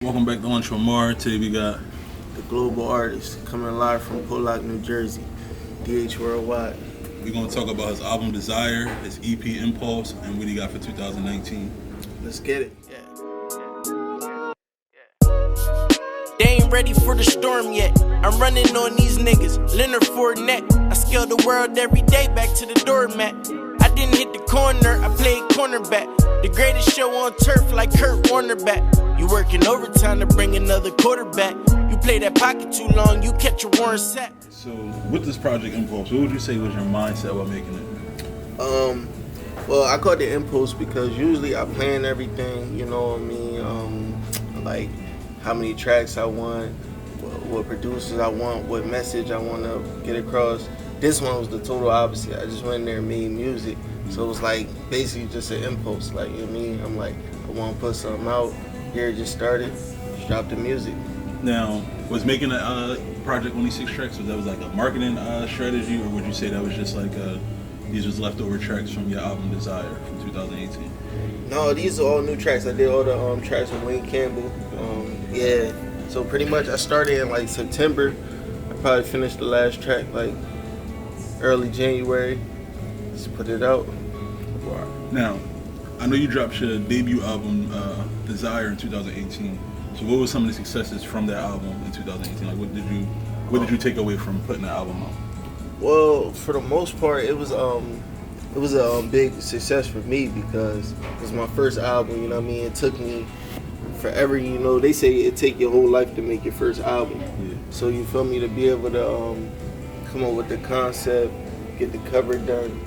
Welcome back to Lunch from Mar. Today we got the global artist coming live from Pollock, New Jersey. DH Worldwide. we're gonna talk about his album Desire, his EP Impulse, and what he got for 2019. Let's get it. They ain't ready for the storm yet. I'm running on these niggas. Leonard Fournette. I scale the world every day back to the doormat. I didn't hit the corner, I played cornerback. The greatest show on turf like Kurt Warner back. You working overtime to bring another quarterback. You play that pocket too long, you catch a Warren sack. So with this project Impulse, what would you say was your mindset while making it? Well, I call it Impulse because usually I plan everything, you know what I mean? Like how many tracks I want, what producers I want, what message I want to get across. This one was the total opposite. I just went in there and made music. So it was like basically just an impulse. Like, you know what I mean? I'm like, I want to put something out. Here, just started, just dropped the music. Now, was making a project only 6 tracks, so that was like a marketing strategy, or would you say that was just like these was leftover tracks from your album Desire from 2018? No, these are all new tracks. I did all the tracks with Wayne Campbell. Yeah, so pretty much I started in like September. I probably finished the last track like early January. Just put it out. Wow. Now, I know you dropped your debut album Desire in 2018. So what were some of the successes from that album in 2018? Like what did you take away from putting that album out? Well, for the most part, it was a big success for me because it was my first album. You know what I mean? It took me forever. You know, they say it take your whole life to make your first album. Yeah. So you feel me, to be able to come up with the concept, get the cover done,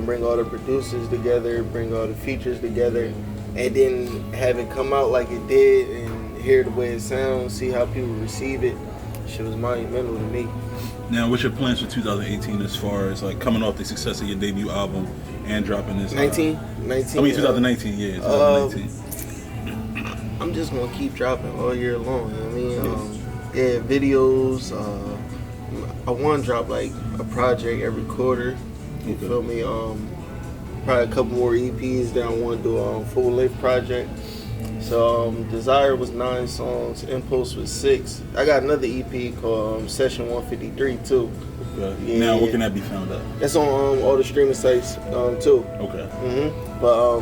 bring all the producers together, bring all the features together, and then have it come out like it did and hear the way it sounds, see how people receive it. Shit was monumental to me. Now, what's your plans for 2018 as far as like coming off the success of your debut album and dropping this? 19? I mean 2019, yeah, 2019. I'm just gonna keep dropping all year long. You know what I mean? Yeah, videos. I want to drop like a project every quarter. You feel me? Probably a couple more EPs. Then I want to do a full-length project. So Desire was 9 songs. Impulse was 6. I got another EP called Session 153 too. Okay. Yeah, now, where can that be found at? That's on all the streaming sites too. Okay. But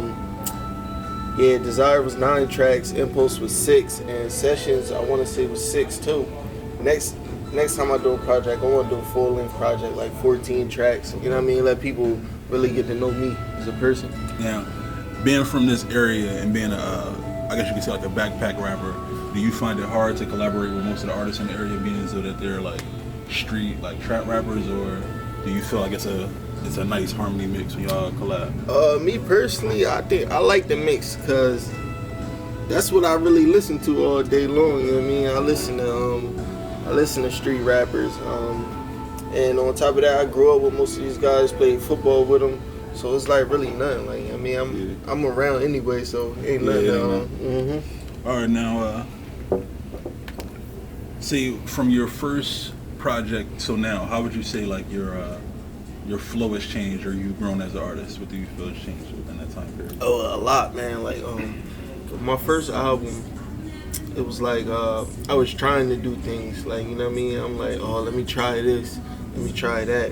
yeah, Desire was 9 tracks. Impulse was 6, and Sessions I want to say was 6 too. Next time I do a project, I want to do a full-length project, like 14 tracks. You know what I mean? Let people really get to know me as a person. Now, being from this area and being I guess you could say like a backpack rapper, do you find it hard to collaborate with most of the artists in the area, being so that they're like street, like trap rappers, or do you feel like it's a nice harmony mix when y'all collab? Me personally, I think I like the mix because that's what I really listen to all day long. You know what I mean? I listen to street rappers, and on top of that, I grew up with most of these guys, played football with them, so it's like really nothing. Like, I mean, I'm around anyway, so ain't nothing. All right, now, say from your first project till now, how would you say like your flow has changed, or you've grown as an artist? What do you feel has changed within that time period? Oh, a lot, man. Like, my first album, it was like I was trying to do things, like, you know what I mean? I'm like, oh, let me try this, let me try that.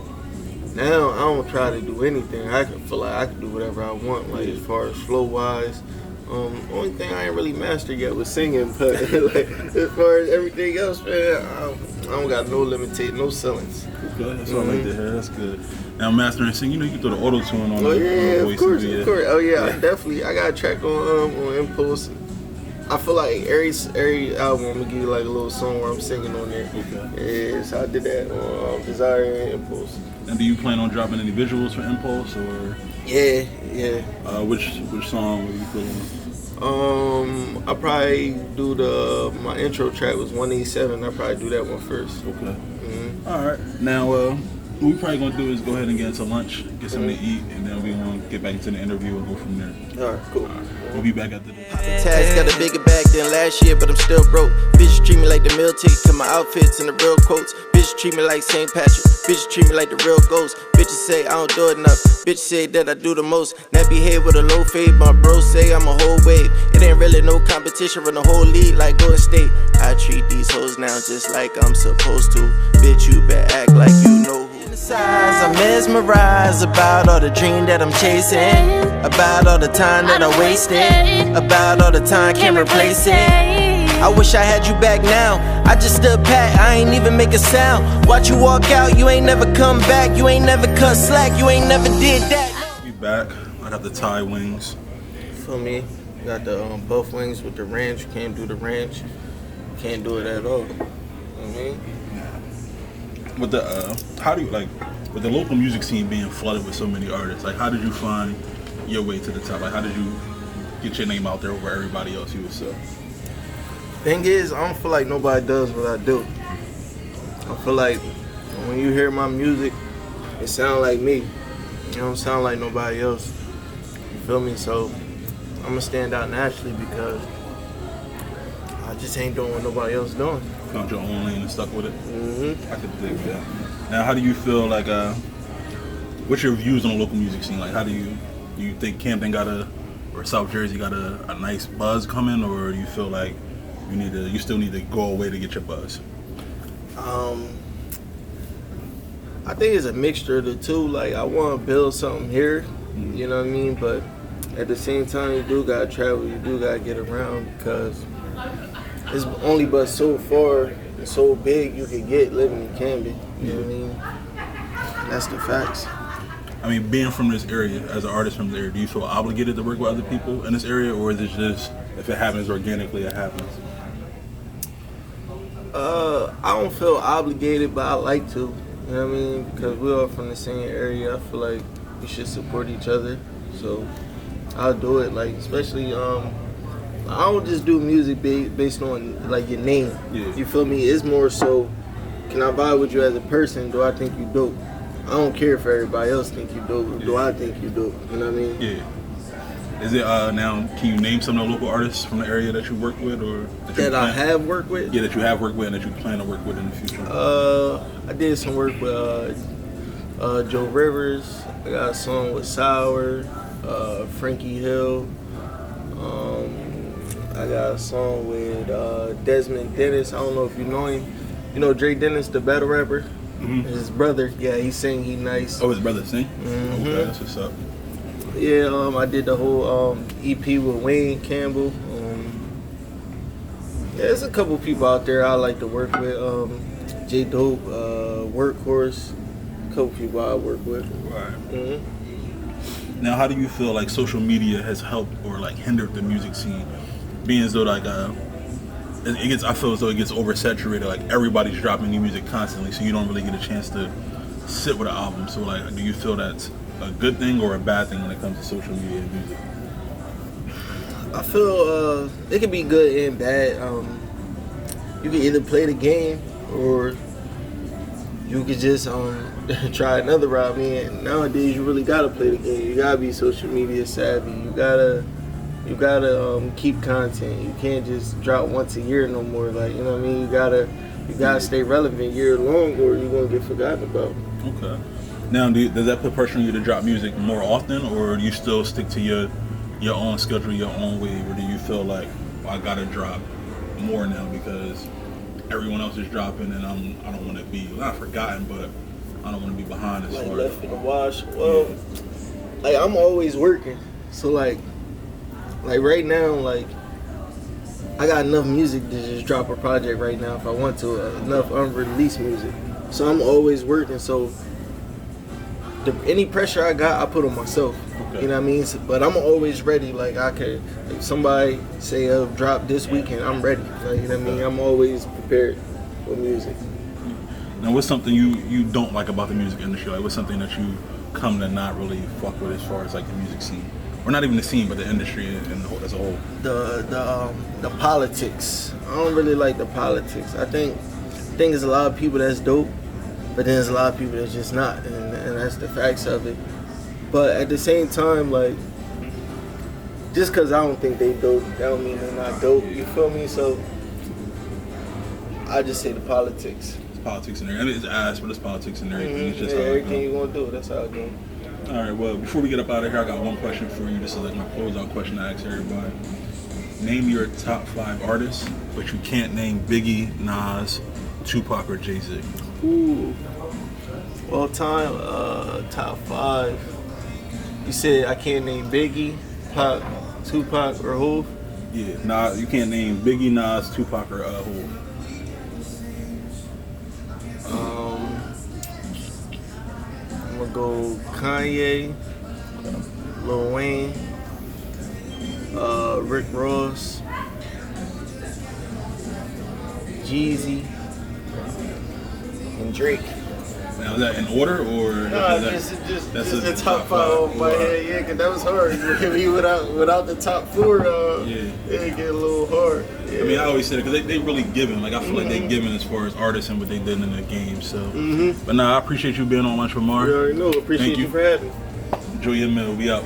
Now I don't try to do anything. I can feel like I can do whatever I want, like as far as flow wise. Only thing I ain't really mastered yet was singing, but like as far as everything else, man, I don't got no limitation, no ceilings. Okay, that's what I like to hear. That's good. Now, mastering and singing, you know, you can throw the auto tune on. Oh yeah, voice, of course. Oh yeah, yeah. I got a track on Impulse. I feel like every album I'm gonna give you like a little song where I'm singing on there. Okay. Yeah, so I did that on Desire and Impulse. And do you plan on dropping any visuals for Impulse, or? Yeah. Which song were you feeling? I probably do my intro track was 187. I probably do that one first. Okay. All right. Now, What we probably gonna do is go ahead and get into lunch, get something to eat, and then we're gonna get back into the interview and go from there. All right, cool. We'll be back after this. Tags got a bigger bag than last year, but I'm still broke. Bitches treat me like the meal ticket, cause my outfits and the real quotes. Bitches treat me like St. Patrick, bitches treat me like the real ghost. Bitches say I don't do enough, bitches say that I do the most. Nappy head with a low fade, my bros say I'm a whole wave. It ain't really no competition, run the whole league like Golden State. I treat these hoes now just like I'm supposed to. Bitch, you better act like you know who. I'm mesmerized about all the dream that I'm chasing, about all the time that I wasted, about all the time can't replace it. I wish I had you back now. I just stood pat, I ain't even make a sound. Watch you walk out, you ain't never come back. You ain't never cut slack, you ain't never did that. We back. I got the Thai wings. For me, got the buff wings with the ranch. You can't do the ranch. You can't do it at all. You know what I mean? With the how do you like with the local music scene being flooded with so many artists? Like, how did you find your way to the top? Like, how did you get your name out there over everybody else you would say? Thing is, I don't feel like nobody does what I do. I feel like when you hear my music, it sound like me. It don't sound like nobody else. You feel me? So I'm gonna stand out naturally because I just ain't doing what nobody else doing. Found your own lane and stuck with it. Mm-hmm. I could dig that. Now, how do you feel like? What's your views on the local music scene? Like, how do you think Camden or South Jersey got a nice buzz coming, or do you feel like you still need to go away to get your buzz? I think it's a mixture of the two. Like, I want to build something here, you know what I mean? But at the same time, you do gotta travel. You do gotta get around because it's only but so far and so big you can get living in Camden. You know what I mean? That's the facts. I mean, being from this area, as an artist from there, do you feel obligated to work with other people in this area, or is it just if it happens organically, it happens? I don't feel obligated, but I like to. You know what I mean? Because we're all from the same area. I feel like we should support each other. So I'll do it. Like, especially I don't just do music based on like your name. Yeah. You feel me? It's more so, can I vibe with you as a person? Do I think you dope? I don't care if everybody else think you dope. Do I think you dope? You know what I mean? Yeah. Is it now? Can you name some of the local artists from the area that you work with, or that I have worked with? Yeah, that you have worked with and that you plan to work with in the future. I did some work with Joe Rivers. I got a song with Sour, Frankie Hill. I got a song with Desmond Dennis. I don't know if you know him. You know Dre Dennis, the battle rapper? Mm-hmm. His brother. Yeah, he sing. He nice. Oh, his brother sing? Mm-hmm. Okay, that's what's up. Yeah, I did the whole EP with Wayne Campbell. Yeah, there's a couple people out there I like to work with. J Dope, Workhorse, a couple people I work with. Right. Mm-hmm. Now, how do you feel like social media has helped or like hindered the music scene? Being as though like I feel as though it gets oversaturated. Like everybody's dropping new music constantly, so you don't really get a chance to sit with an album. So like, do you feel that's a good thing or a bad thing when it comes to social media and music? I feel it can be good and bad. You can either play the game or you could just try another route. I mean, nowadays you really gotta play the game. You gotta be social media savvy. You gotta keep content. You can't just drop once a year no more. Like, you know what I mean? You gotta stay relevant year long, or you're gonna get forgotten about. Okay. Now, does that put pressure on you to drop music more often, or do you still stick to your own schedule, your own way, or do you feel like, well, I gotta drop more now because everyone else is dropping and I don't want to be not forgotten, but I don't want to be behind as like far left in the wash. Well, like I'm always working, so like right now, like I got enough music to just drop a project right now if I want to, enough unreleased music. So I'm always working. So any pressure I got, I put on myself. Okay. You know what I mean? So, but I'm always ready. Like if somebody say drop this weekend, I'm ready. Like, you know what I mean? I'm always prepared for music. Now, what's something you don't like about the music industry? Like, what's something that you come to not really fuck with as far as like the music scene, or not even the scene, but the industry as a whole? The politics. I don't really like the politics. I think there's a lot of people that's dope, but then there's a lot of people that's just not, and that's the facts of it. But at the same time, like, just because I don't think they dope, that don't mean they're not dope. You feel me? So I just say the politics. It's politics in there. I mean, it's ass, but it's politics in everything. It's just how it everything goes. you gonna do, that's how it goes. All right, well, before we get up out of here, I got one question for you. This is like my closeout question I ask everybody. Name your top 5 artists, but you can't name Biggie, Nas, Tupac, or Jay-Z. Ooh. All time, top 5. You said I can't name Biggie, Pac, Tupac, or who? Yeah, Nas, you can't name Biggie, Nas, Tupac, or who? I'm gonna go Kanye, Lil Wayne, Rick Ross, Jeezy, and Drake. Now, is that in order, or Nah, is just that's the a top 5 off my head, yeah, cause that was hard. without the top 4, it get a little hard. Yeah. I mean, I always say it because they really giving. Like, I feel like they giving as far as artists and what they did in the game. So, but nah, I appreciate you being on Lunch with Mar. You already know. Appreciate you for having me. Enjoy your meal. We out.